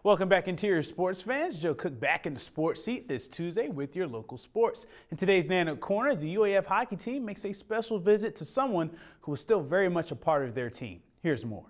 Welcome back, Interior Sports fans. Joe Cook back in the sports seat this Tuesday with your local sports. In today's Nanook Corner, the UAF hockey team makes a special visit to someone who is still very much a part of their team. Here's more.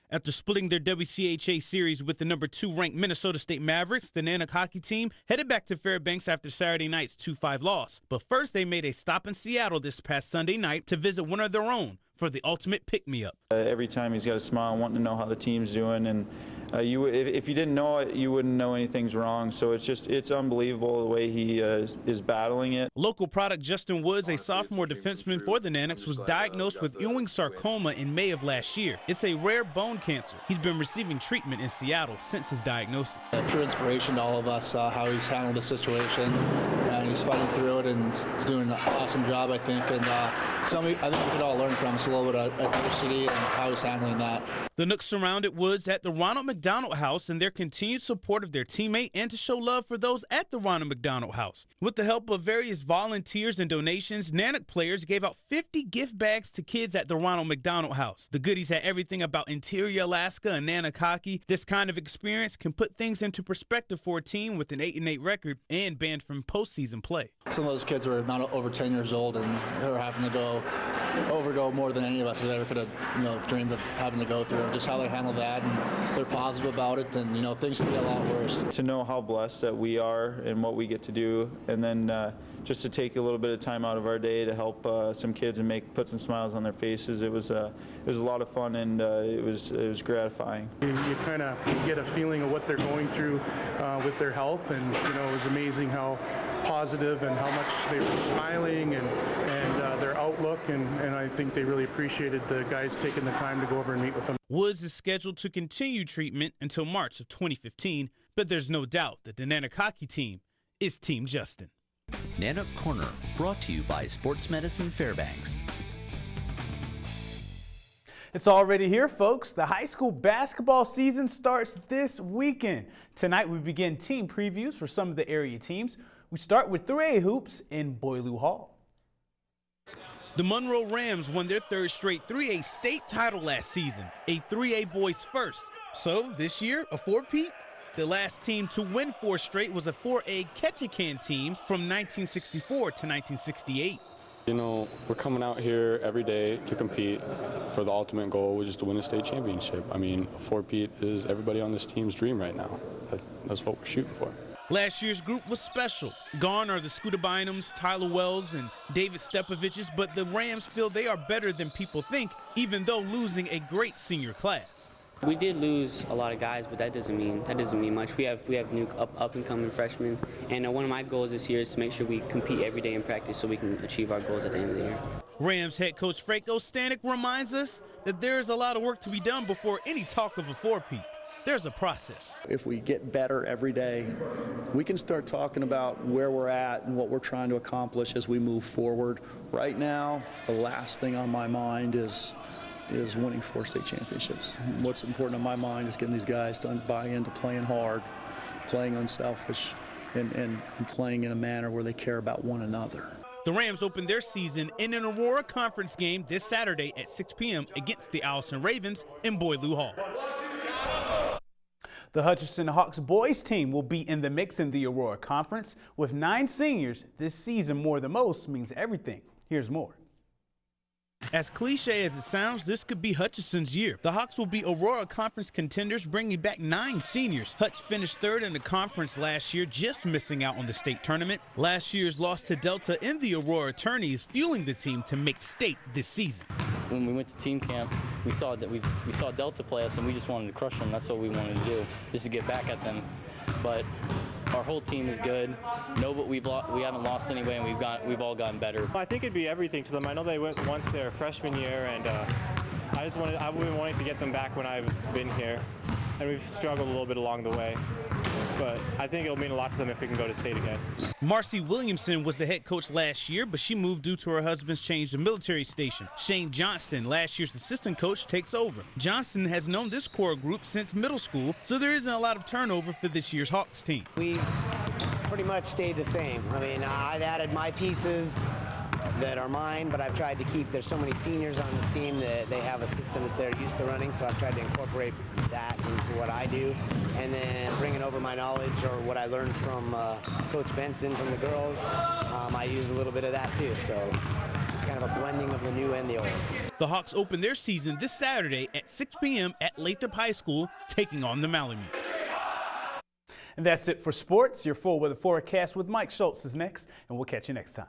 After splitting their WCHA series with the number 2 ranked Minnesota State Mavericks, the Nanook hockey team headed back to Fairbanks after Saturday night's 2-5 loss. But first, they made a stop in Seattle this past Sunday night to visit one of their own for the ultimate pick-me-up. Every time he's got a smile, wanting to know how the team's doing, and if you didn't know it, you wouldn't know anything's wrong. So it's unbelievable the way he is battling it. Local product Justin Woods, a sophomore defenseman for the Nanooks, was diagnosed with Ewing sarcoma in May of last year. It's a rare bone cancer. He's been receiving treatment in Seattle since his diagnosis. True inspiration to all of us, how he's handled the situation, and he's fighting through it, and he's doing an awesome job, I think. And something I think we could all learn from. It's a little bit of adversity and how he's handling that. The Nooks surrounded Woods at the Ronald McDonald House in their continued support of their teammate and to show love for those at the Ronald McDonald House. With the help of various volunteers and donations, Nanook players gave out 50 gift bags to kids at the Ronald McDonald House. The goodies had everything about Interior Alaska and Nanook hockey. This kind of experience can put things into perspective for a team with an 8-8 record and banned from postseason play. Some of those kids were not over 10 years old, and they were having to overgo more than any of us ever could have dreamed of having to go through. Just how they handle that, and they're positive about it, and things can be a lot worse. To know how blessed that we are and what we get to do, and then just to take a little bit of time out of our day to help some kids and put some smiles on their faces. It was a lot of fun, and it was gratifying. You kind of get a feeling of what they're going through with their health, and it was amazing how positive and how much they were smiling and their outlook, and I think they really appreciated the guys taking the time to go over and meet with them. Woods is scheduled to continue treatment until March of 2015, but there's no doubt that the Nanook hockey team is Team Justin. Nanook Corner, brought to you by Sports Medicine Fairbanks. It's already here, folks. The high school basketball season starts this weekend. Tonight we begin team previews for some of the area teams. We start with 3A hoops in Boileau Hall. The Monroe Rams won their 3rd straight 3A state title last season, a 3A boys first. So this year, a four-peat? The last team to win 4 straight was a 4A Ketchikan team from 1964 to 1968. We're coming out here every day to compete for the ultimate goal, which is to win a state championship. I mean, a four-peat is everybody on this team's dream right now. That's what we're shooting for. Last year's group was special. Gone are the Scooter Bynums, Tyler Wells, and David Stepoviches, but the Rams feel they are better than people think, even though losing a great senior class. We did lose a lot of guys, but that doesn't mean much. We have new up and coming freshmen, and one of my goals this year is to make sure we compete every day in practice so we can achieve our goals at the end of the year. Rams head coach Franco Stanek reminds us that there is a lot of work to be done before any talk of a four-peat. There's a process. If we get better every day, we can start talking about where we're at and what we're trying to accomplish as we move forward. Right now, the last thing on my mind is winning 4 state championships. What's important on my mind is getting these guys to buy into playing hard, playing unselfish, and playing in a manner where they care about one another. The Rams opened their season in an Aurora Conference game this Saturday at 6 p.m. against the Allison Ravens in Boileau Hall. The Hutchinson Hawks boys team will be in the mix in the Aurora Conference. With 9 seniors, this season more than most means everything. Here's more. As cliche as it sounds, this could be Hutchinson's year. The Hawks will be Aurora Conference contenders, bringing back 9 seniors. Hutch finished 3rd in the conference last year, just missing out on the state tournament. Last year's loss to Delta in the Aurora tourney is fueling the team to make state this season. When we went to team camp, we saw Delta play us, and we just wanted to crush them. That's what we wanted to do, just to get back at them. But our whole team is good. No, but we haven't lost anyway, and we've all gotten better. I think it'd be everything to them. I know they went once their freshman year, and I've been wanting to get them back when I've been here, and we've struggled a little bit along the way. But I think it'll mean a lot to them if we can go to state again. Marcy Williamson was the head coach last year, but she moved due to her husband's change to military station. Shane Johnston, last year's assistant coach, takes over. Johnston has known this core group since middle school, so there isn't a lot of turnover for this year's Hawks team. We've pretty much stayed the same. I mean, I've added my pieces. that are mine, but I've tried to keep, there's so many seniors on this team that they have a system that they're used to running, so I've tried to incorporate that into what I do, and then bringing over my knowledge or what I learned from Coach Benson from the girls. I use a little bit of that too, so it's kind of a blending of the new and the old. The Hawks open their season this Saturday at 6 p.m. at Lathrop High School, taking on the Malamutes. And that's it for sports. Your full weather forecast with Mike Schultz is next, and we'll catch you next time.